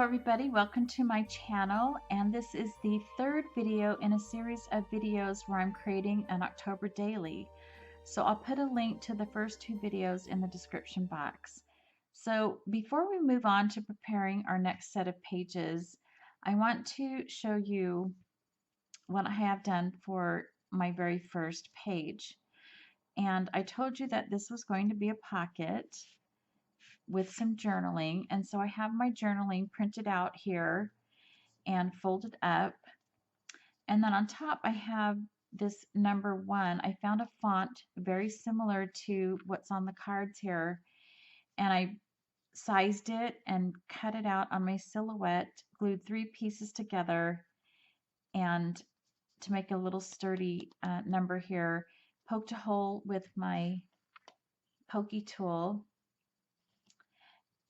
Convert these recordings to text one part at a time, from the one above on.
everybody, welcome to my channel, and this is the third video in a series of videos where I'm creating an October daily. So I'll put a link to the first two videos in the description box. So before we move on to preparing our next set of pages, I want to show you what I have done for my very first page. And I told you that this was going to be a pocket with some journaling, and so I have my journaling printed out here and folded up, and then on top I have this number 1. I found a font very similar to what's on the cards here, and I sized it and cut it out on my silhouette, glued 3 pieces together, and to make a little sturdy number here, poked a hole with my pokey tool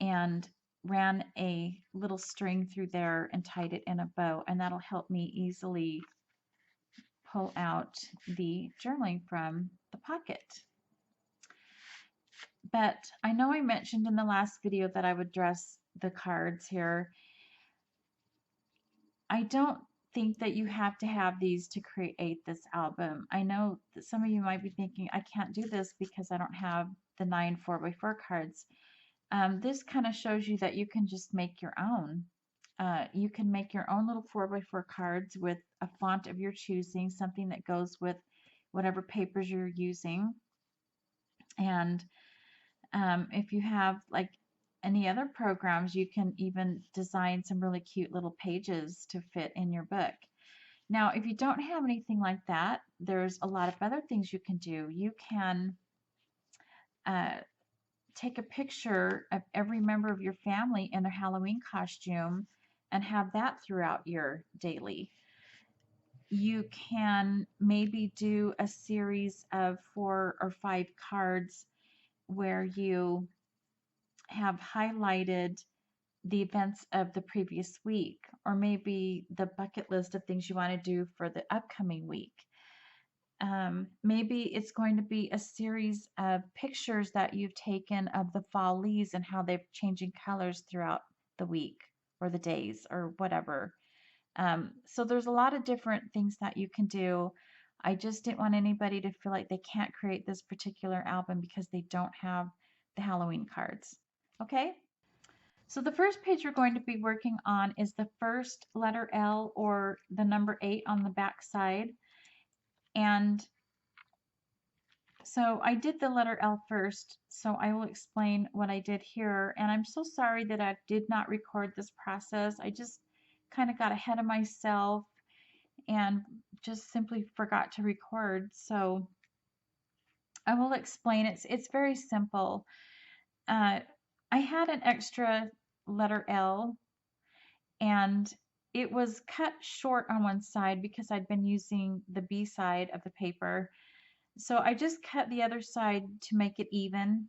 and ran a little string through there and tied it in a bow, and that'll help me easily pull out the journaling from the pocket. But I know I mentioned in the last video that I would dress the cards here. I don't think that you have to have these to create this album. I know that some of you might be thinking, I can't do this because I don't have the 9 4x4 cards. This kind of shows you that you can just make your own. You can make your own little 4x4 cards with a font of your choosing, something that goes with whatever papers you're using. And if you have like any other programs, you can even design some really cute little pages to fit in your book. Now, if you don't have anything like that, there's a lot of other things you can do. You can take a picture of every member of your family in their Halloween costume and have that throughout your daily. You can maybe do a series of 4 or 5 cards where you have highlighted the events of the previous week, or maybe the bucket list of things you want to do for the upcoming week. Maybe it's going to be a series of pictures that you've taken of the fall leaves and how they're changing colors throughout the week or the days or whatever. So there's a lot of different things that you can do. I just didn't want anybody to feel like they can't create this particular album because they don't have the Halloween cards. Okay? So the first page we're going to be working on is the first letter L, or the number 8 on the back side. And so I did the letter L first, so I will explain what I did here. And I'm so sorry that I did not record this process. I just kind of got ahead of myself and just simply forgot to record. So I will explain. It's very simple. I had an extra letter L, and it was cut short on one side because I'd been using the B side of the paper. So I just cut the other side to make it even,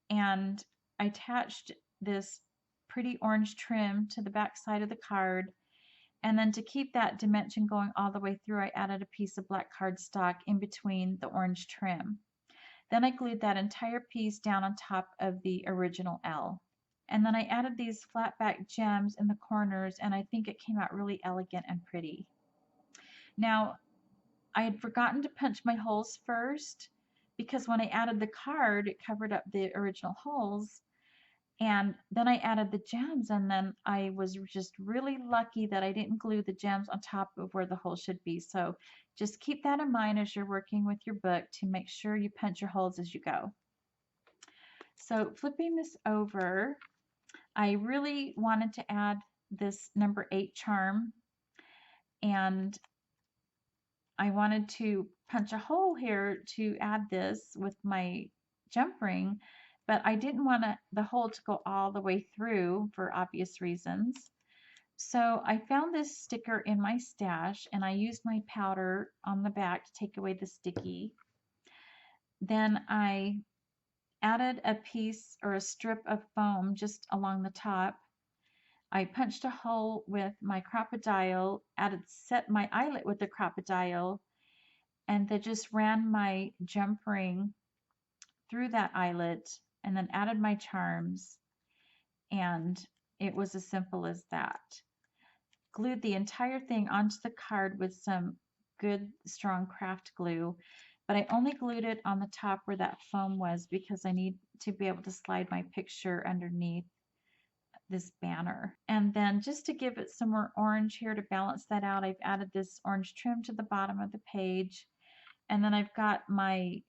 and I attached this pretty orange trim to the back side of the card. And then to keep that dimension going all the way through, I added a piece of black cardstock in between the orange trim. Then I glued that entire piece down on top of the original L. And then I added these flat back gems in the corners, and I think it came out really elegant and pretty. Now, I had forgotten to punch my holes first because when I added the card, it covered up the original holes. And then I added the gems, and then I was just really lucky that I didn't glue the gems on top of where the hole should be. So just keep that in mind as you're working with your book to make sure you punch your holes as you go. So flipping this over, I really wanted to add this number 8 charm, and I wanted to punch a hole here to add this with my jump ring, but I didn't want the hole to go all the way through for obvious reasons. So I found this sticker in my stash, and I used my powder on the back to take away the sticky. Then I added a piece or a strip of foam just along the top. I punched a hole with my Crop-A-Dile, set my eyelet with the Crop-A-Dile, and then just ran my jump ring through that eyelet, and then added my charms. And it was as simple as that. Glued the entire thing onto the card with some good strong craft glue, but I only glued it on the top where that foam was because I need to be able to slide my picture underneath this banner. And then just to give it some more orange here to balance that out, I've added this orange trim to the bottom of the page. And then I've got my,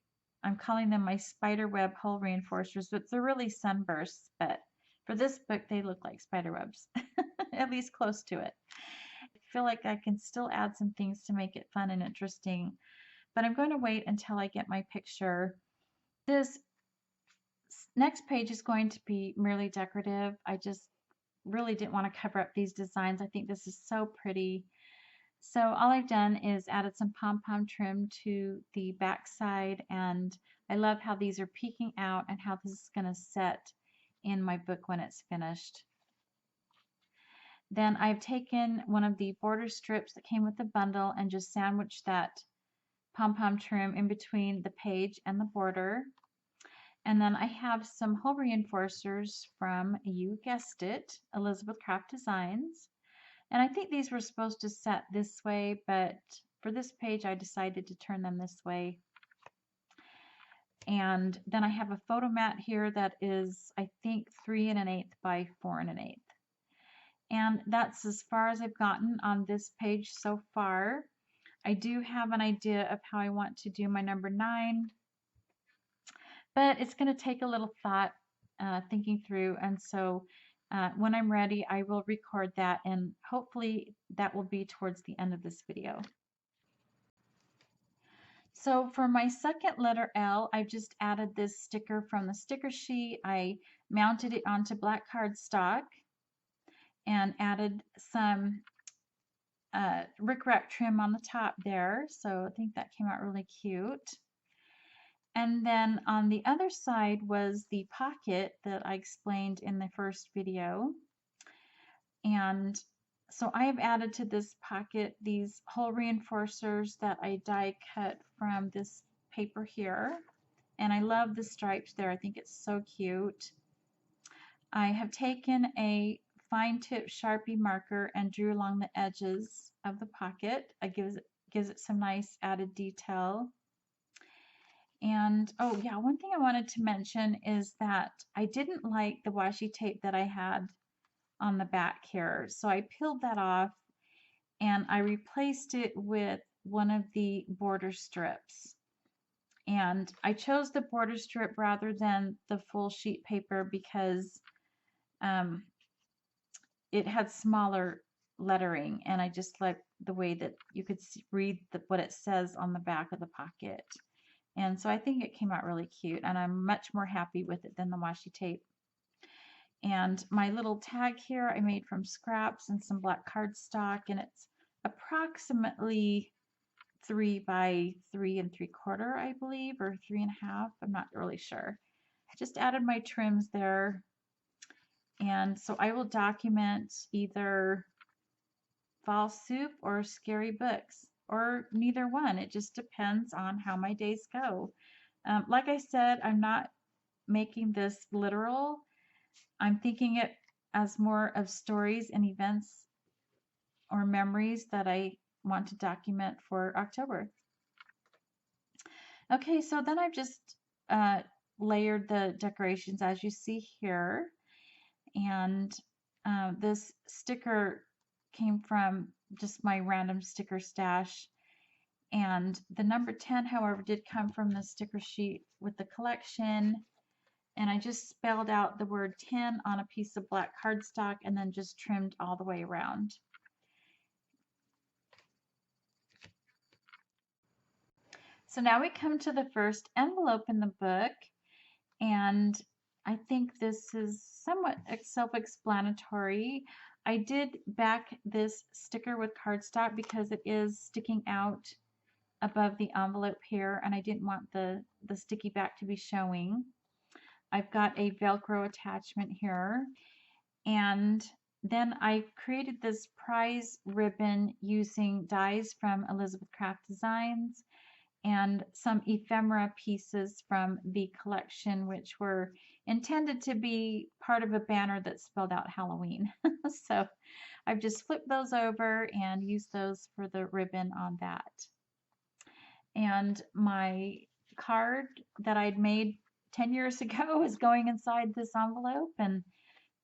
I'm calling them my spider web hole reinforcers, but they're really sunbursts, but for this book they look like spider webs, at least close to it. I feel like I can still add some things to make it fun and interesting, but I'm going to wait until I get my picture. This next page is going to be merely decorative. I just really didn't want to cover up these designs. I think this is so pretty. So all I've done is added some pom-pom trim to the back side, and I love how these are peeking out and how this is going to set in my book when it's finished. Then I've taken one of the border strips that came with the bundle and just sandwiched that pom-pom trim in between the page and the border. And then I have some hole reinforcers from, you guessed it, Elizabeth Craft Designs. And I think these were supposed to set this way, but for this page I decided to turn them this way. And then I have a photo mat here that is, I think, 3 1/8 by 4 1/8. And that's as far as I've gotten on this page so far. I do have an idea of how I want to do my number 9, but it's going to take a little thought, thinking through, and so when I'm ready I will record that, and hopefully that will be towards the end of this video. So for my second letter L, I've just added this sticker from the sticker sheet. I mounted it onto black cardstock and added some rickrack trim on the top there, so I think that came out really cute. And then on the other side was the pocket that I explained in the first video. And so I have added to this pocket these hole reinforcers that I die cut from this paper here. And I love the stripes there. I think it's so cute. I have taken a fine tip Sharpie marker and drew along the edges of the pocket. It gives it some nice added detail. And oh yeah, one thing I wanted to mention is that I didn't like the washi tape that I had on the back here. So I peeled that off and I replaced it with one of the border strips. And I chose the border strip rather than the full sheet paper because it had smaller lettering, and I just liked the way that you could read what it says on the back of the pocket. And so I think it came out really cute, and I'm much more happy with it than the washi tape. And my little tag here I made from scraps and some black cardstock, and it's approximately 3 by 3 3/4, I believe, or 3 1/2. I'm not really sure. I just added my trims there. And so I will document either Fall Soup or Scary Books, or neither one. It just depends on how my days go. Like I said, I'm not making this literal. I'm thinking it as more of stories and events or memories that I want to document for October. Okay, so then I've just layered the decorations as you see here. And this sticker came from just my random sticker stash. And the number 10, however, did come from the sticker sheet with the collection. And I just spelled out the word 10 on a piece of black cardstock and then just trimmed all the way around. So now we come to the first envelope in the book, and I think this is somewhat self-explanatory. I did back this sticker with cardstock because it is sticking out above the envelope here, and I didn't want the sticky back to be showing. I've got a Velcro attachment here, and then I created this prize ribbon using dies from Elizabeth Craft Designs, and some ephemera pieces from the collection, which were intended to be part of a banner that spelled out Halloween. So I've just flipped those over and used those for the ribbon on that. And my card that I'd made 10 years ago is going inside this envelope, and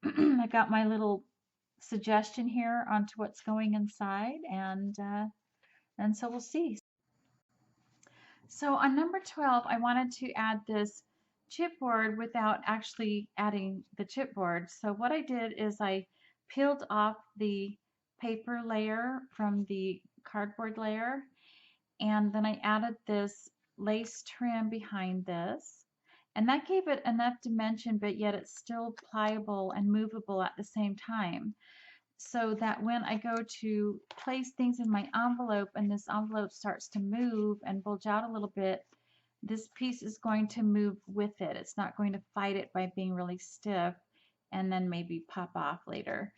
I got my little suggestion here onto what's going inside, and so we'll see. So on number 12, I wanted to add this chipboard without actually adding the chipboard. So what I did is I peeled off the paper layer from the cardboard layer, and then I added this lace trim behind this. And that gave it enough dimension, but yet it's still pliable and movable at the same time, so that when I go to place things in my envelope and this envelope starts to move and bulge out a little bit, this piece is going to move with it. It's not going to fight it by being really stiff and then maybe pop off later.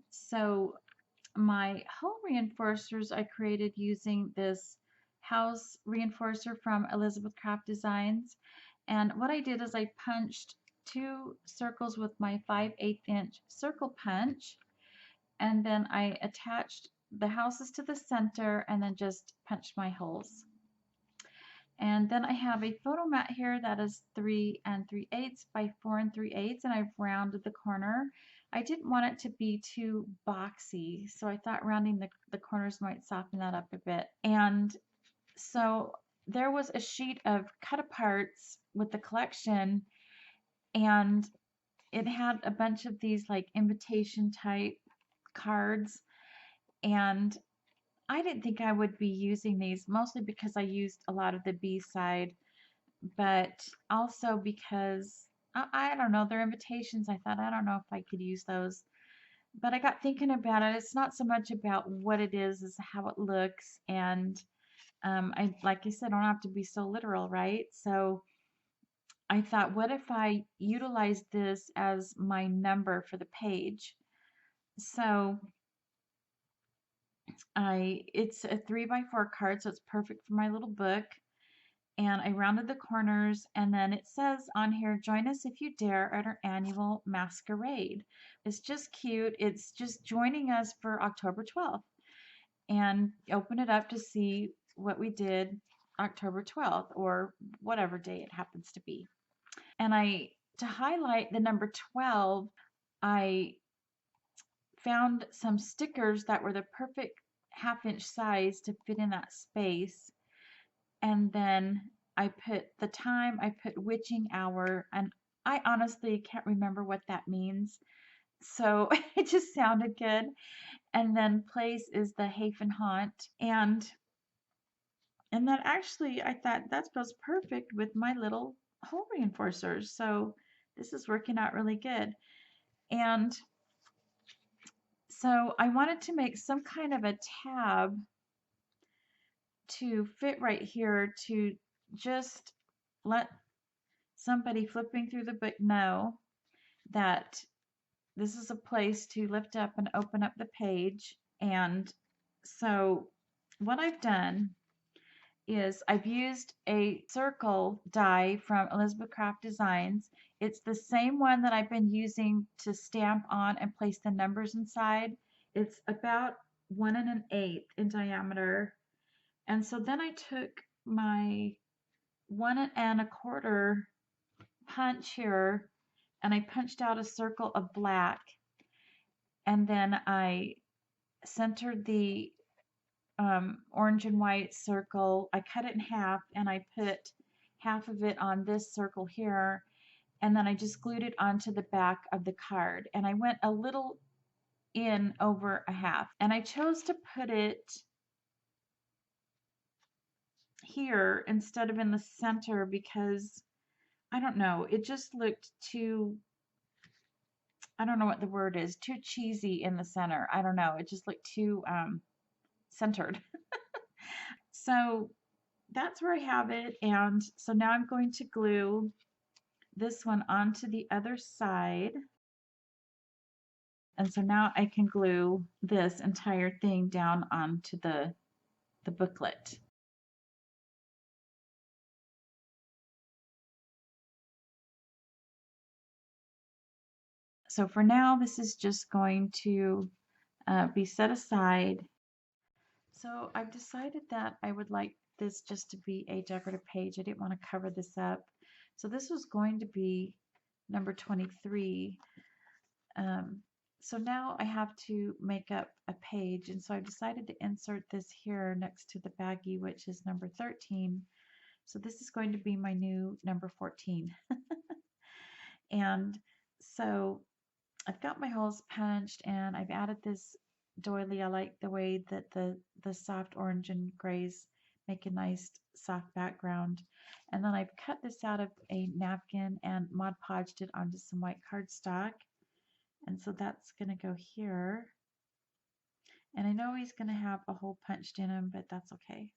So my hole reinforcers I created using this house reinforcer from Elizabeth Craft Designs. And what I did is I punched 2 circles with my 5/8 inch circle punch, and then I attached the houses to the center and then just punched my holes. And then I have a photo mat here that is 3 3/8 by 4 3/8, and I've rounded the corner. I didn't want it to be too boxy, so I thought rounding the corners might soften that up a bit. And so there was a sheet of cut aparts with the collection, and it had a bunch of these like invitation type cards, and I didn't think I would be using these, mostly because I used a lot of the B-side, but also because I don't know, they're invitations. I thought, I don't know if I could use those. But I got thinking about it. It's not so much about what it is how it looks. And like I said, I don't have to be so literal, right? So I thought, what if I utilize this as my number for the page? So it's a 3x4 card, so it's perfect for my little book. And I rounded the corners, and then it says on here, join us if you dare at our annual masquerade. It's just cute. It's just joining us for October 12th. And open it up to see what we did October 12th or whatever day it happens to be. And to highlight the number 12, I found some stickers that were the perfect half-inch size to fit in that space. And then I put the time, I put witching hour, and I honestly can't remember what that means. So it just sounded good. And then place is the Hafen Haunt. And that actually, I thought that spells perfect with my little hole reinforcers. So this is working out really good. And so I wanted to make some kind of a tab to fit right here to just let somebody flipping through the book know that this is a place to lift up and open up the page. And so what I've done is I've used a circle die from Elizabeth Craft Designs. It's the same one that I've been using to stamp on and place the numbers inside. It's about 1 1/8 in diameter. And so then I took my 1 1/4 punch here, and I punched out a circle of black, and then I centered the orange and white circle. I cut it in half, and I put half of it on this circle here, and then I just glued it onto the back of the card, and I went a little in over a half, and I chose to put it here instead of in the center because I don't know, it just looked too, I don't know what the word is, too cheesy in the center. I don't know, it just looked too centered. So that's where I have it. And so now I'm going to glue this one onto the other side. And so now I can glue this entire thing down onto the booklet. So for now, this is just going to be set aside. So I've decided that I would like this just to be a decorative page. I didn't want to cover this up. So this was going to be number 23. So now I have to make up a page, and so I decided to insert this here next to the baggie, which is number 13. So this is going to be my new number 14. And so I've got my holes punched and I've added this doily. I like the way that the soft orange and grays make a nice soft background. And then I've cut this out of a napkin and Mod Podged it onto some white cardstock. And so that's going to go here. And I know he's going to have a hole punched in him, but that's okay.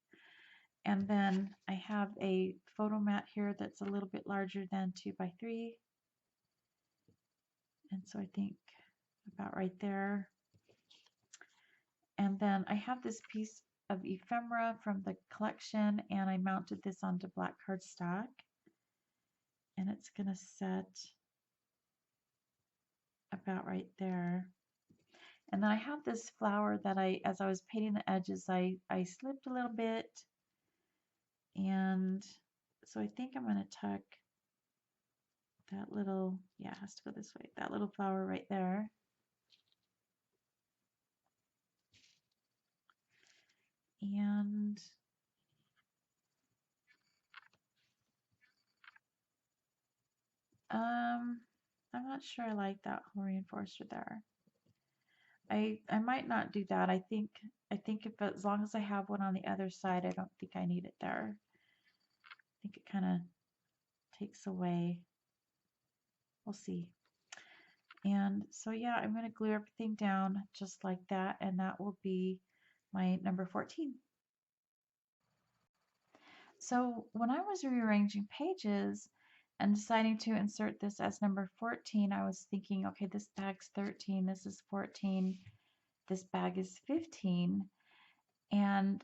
And then I have a photo mat here that's a little bit larger than 2 by 3. And so I think about right there. And then I have this piece of ephemera from the collection, and I mounted this onto black cardstock. And it's going to set about right there. And then I have this flower that as I was painting the edges, I slipped a little bit. And so I think I'm going to tuck that little, yeah, it has to go this way, that little flower right there. And I'm not sure I like that whole reinforcer there. I might not do that. I think if as long as I have one on the other side, I don't think I need it there. I think it kind of takes away. We'll see. And so yeah, I'm going to glue everything down just like that, and that will be my number 14. So when I was rearranging pages and deciding to insert this as number 14, I was thinking, okay, this bag's 13, this is 14, this bag is 15, and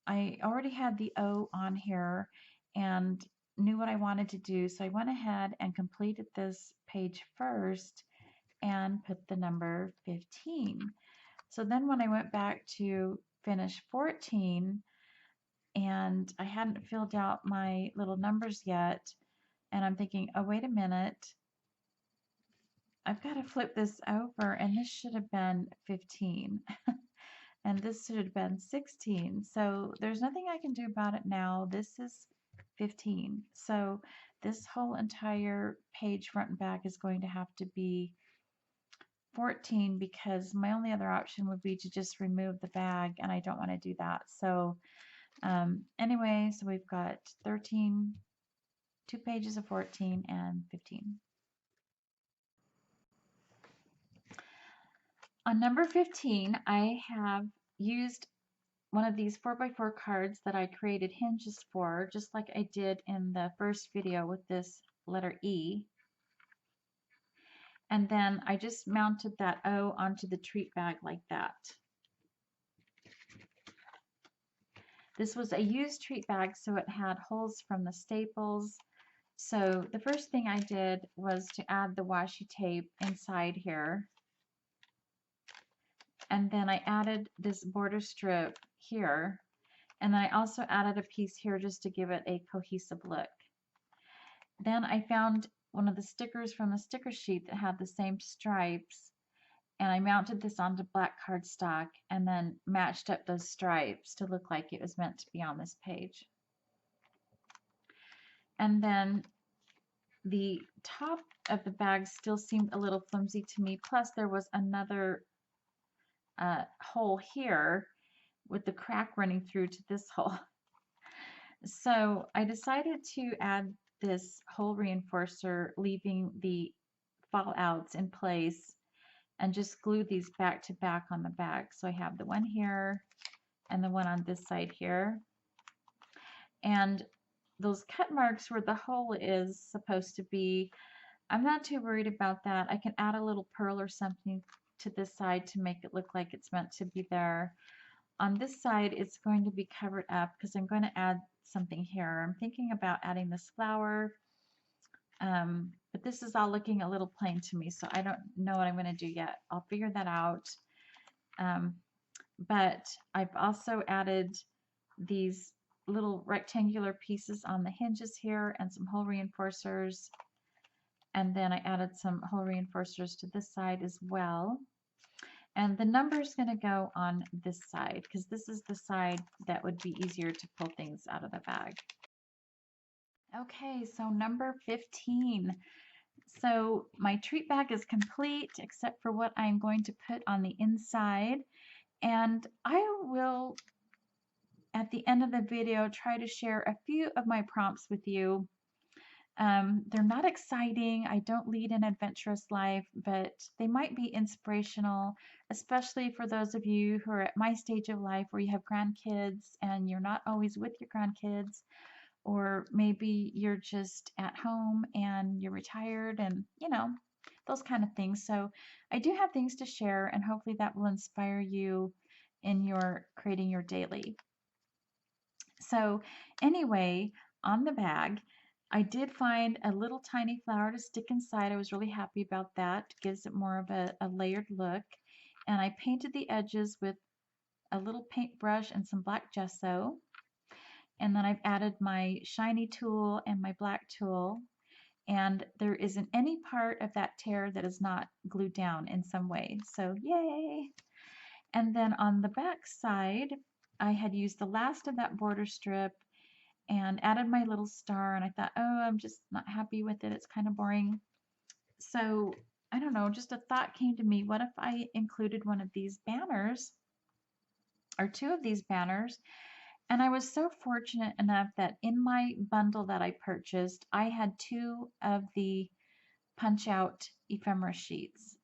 I already had the O on here and knew what I wanted to do, so I went ahead and completed this page first and put the number 15. So then when I went back to finish 14, and I hadn't filled out my little numbers yet, and I'm thinking, oh, wait a minute, I've got to flip this over, and this should have been 15. And this should have been 16. So there's nothing I can do about it now. This is 15. So this whole entire page front and back is going to have to be 14, because my only other option would be to just remove the bag, and I don't want to do that. So anyway, so we've got 13, 2 pages of 14 and 15. On number 15, I have used one of these 4x4 cards that I created hinges for, just like I did in the first video with this letter E. And then I just mounted that O onto the treat bag like that. This was a used treat bag, so it had holes from the staples. So the first thing I did was to add the washi tape inside here. And then I added this border strip here. And then I also added a piece here just to give it a cohesive look. Then I found one of the stickers from the sticker sheet that had the same stripes, and I mounted this onto black cardstock and then matched up those stripes to look like it was meant to be on this page. And then the top of the bag still seemed a little flimsy to me, plus there was another hole here with the crack running through to this hole. So I decided to add this hole reinforcer, leaving the fallouts in place, and just glue these back to back on the back. So I have the one here and the one on this side here. And those cut marks where the hole is supposed to be, I'm not too worried about that. I can add a little pearl or something to this side to make it look like it's meant to be there. On this side, it's going to be covered up because I'm going to add something here. I'm thinking about adding this flower, but this is all looking a little plain to me, so I don't know what I'm going to do yet. I'll figure that out. But I've also added these little rectangular pieces on the hinges here and some hole reinforcers. And then I added some hole reinforcers to this side as well. And the number is going to go on this side because this is the side that would be easier to pull things out of the bag. Okay, so number 15. So my treat bag is complete except for what I'm going to put on the inside. And I will, at the end of the video, try to share a few of my prompts with you. They're not exciting. I don't lead an adventurous life, but they might be inspirational, especially for those of you who are at my stage of life where you have grandkids and you're not always with your grandkids, or maybe you're just at home and you're retired and, those kind of things. So I do have things to share, and hopefully that will inspire you in your creating your daily. So anyway, on the bag, I did find a little tiny flower to stick inside. I was really happy about that. It gives it more of a layered look. And I painted the edges with a little paintbrush and some black gesso. And then I've added my shiny tool and my black tool. And there isn't any part of that tear that is not glued down in some way. So yay! And then on the back side, I had used the last of that border strip and added my little star, and I thought, oh, I'm just not happy with it. It's kind of boring. So I don't know, just a thought came to me. What if I included one of these banners or two of these banners? And I was so fortunate enough that in my bundle that I purchased, I had two of the punch out ephemera sheets.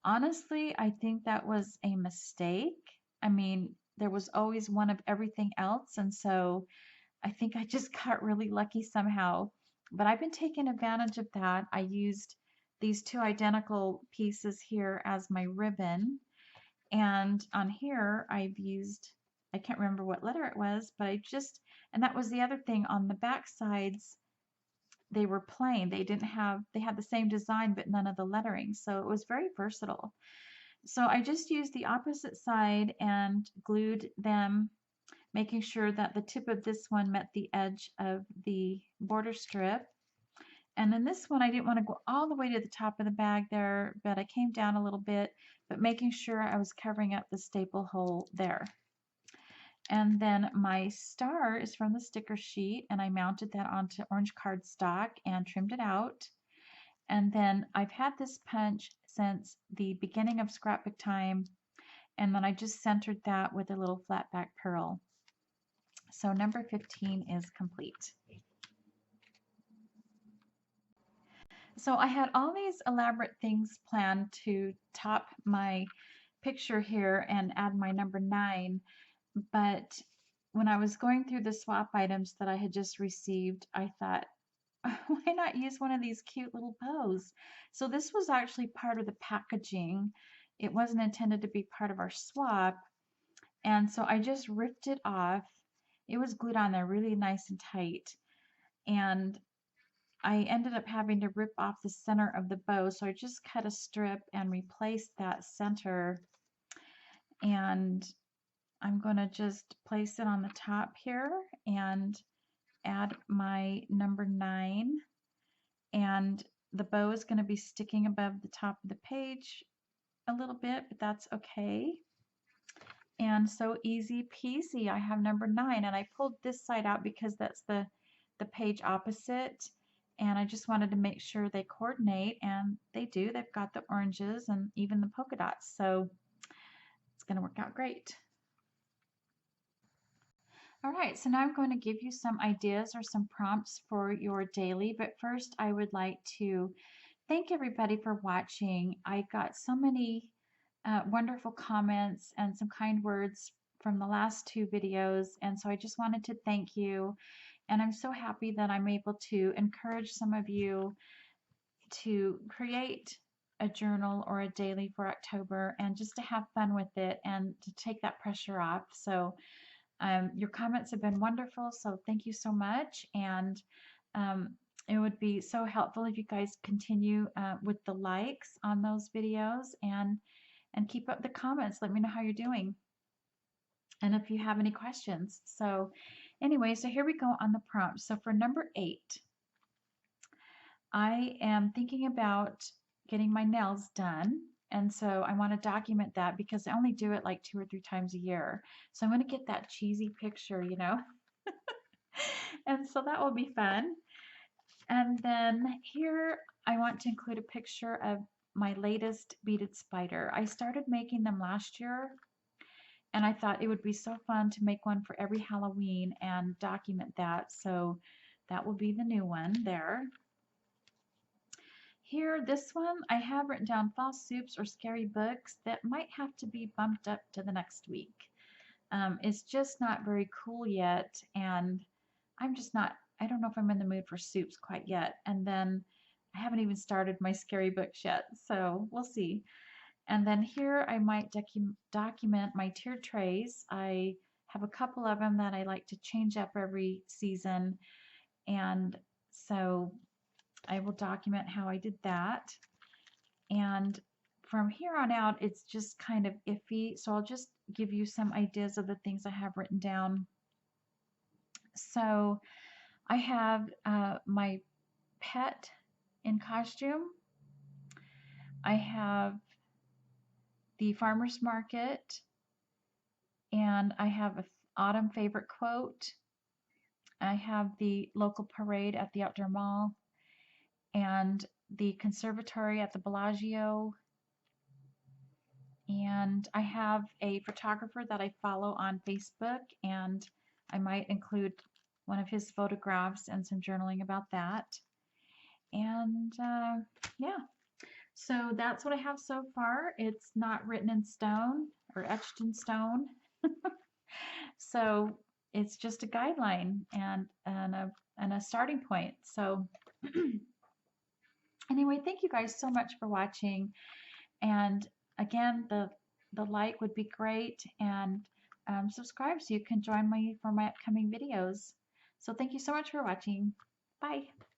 Honestly, I think that was a mistake. I mean, there was always one of everything else, and so I think I just got really lucky somehow. But I've been taking advantage of that. I used these two identical pieces here as my ribbon. And on here, I've used, I can't remember what letter it was, but and that was the other thing on the back sides, they were plain. They had the same design, but none of the lettering. So it was very versatile. So I just used the opposite side and glued them, making sure that the tip of this one met the edge of the border strip. And then this one, I didn't want to go all the way to the top of the bag there, but I came down a little bit, but making sure I was covering up the staple hole there. And then my star is from the sticker sheet, and I mounted that onto orange cardstock and trimmed it out. And then I've had this punch since the beginning of scrapbook time, and then I just centered that with a little flat back pearl. So number 15 is complete. So I had all these elaborate things planned to top my picture here and add my number 9, but when I was going through the swap items that I had just received, I thought, why not use one of these cute little bows? So this was actually part of the packaging. It wasn't intended to be part of our swap. And so I just ripped it off. It was glued on there really nice and tight. And I ended up having to rip off the center of the bow. So I just cut a strip and replaced that center. And I'm going to just place it on the top here and add my number 9. And the bow is going to be sticking above the top of the page a little bit, but that's okay. And so easy peasy, I have number 9, and I pulled this side out because that's the page opposite, and I just wanted to make sure they coordinate, and they do. They've got the oranges and even the polka dots, so it's going to work out great. All right, so now I'm going to give you some ideas or some prompts for your daily, but first I would like to thank everybody for watching. I got so many wonderful comments and some kind words from the last 2 videos, and so I just wanted to thank you, and I'm so happy that I'm able to encourage some of you to create a journal or a daily for October and just to have fun with it and to take that pressure off. So your comments have been wonderful, so thank you so much. And it would be so helpful if you guys continue with the likes on those videos and keep up the comments. Let me know how you're doing and if you have any questions. So anyway, so here we go on the prompt. So for number 8, I am thinking about getting my nails done. And so I want to document that because I only do it like 2 or 3 times a year. So I'm going to get that cheesy picture, you know. And so that will be fun. And then here I want to include a picture of my latest beaded spider. I started making them last year and I thought it would be so fun to make one for every Halloween and document that. So that will be the new one there. Here, this one, I have written down false soups or scary books that might have to be bumped up to the next week. It's just not very cool yet, and I'm just not, I don't know if I'm in the mood for soups quite yet. And then I haven't even started my scary books yet, so we'll see. And then here I might document my tiered trays. I have a couple of them that I like to change up every season, and so I will document how I did that. And from here on out, it's just kind of iffy. So I'll just give you some ideas of the things I have written down. So I have my pet in costume. I have the farmer's market. And I have an autumn favorite quote. I have the local parade at the outdoor mall and the conservatory at the Bellagio. And I have a photographer that I follow on Facebook, and I might include one of his photographs and some journaling about that. And yeah, so that's what I have so far. It's not written in stone or etched in stone. So it's just a guideline and a starting point. So anyway, thank you guys so much for watching. And again, the like would be great, and subscribe so you can join me for my upcoming videos. So thank you so much for watching. Bye.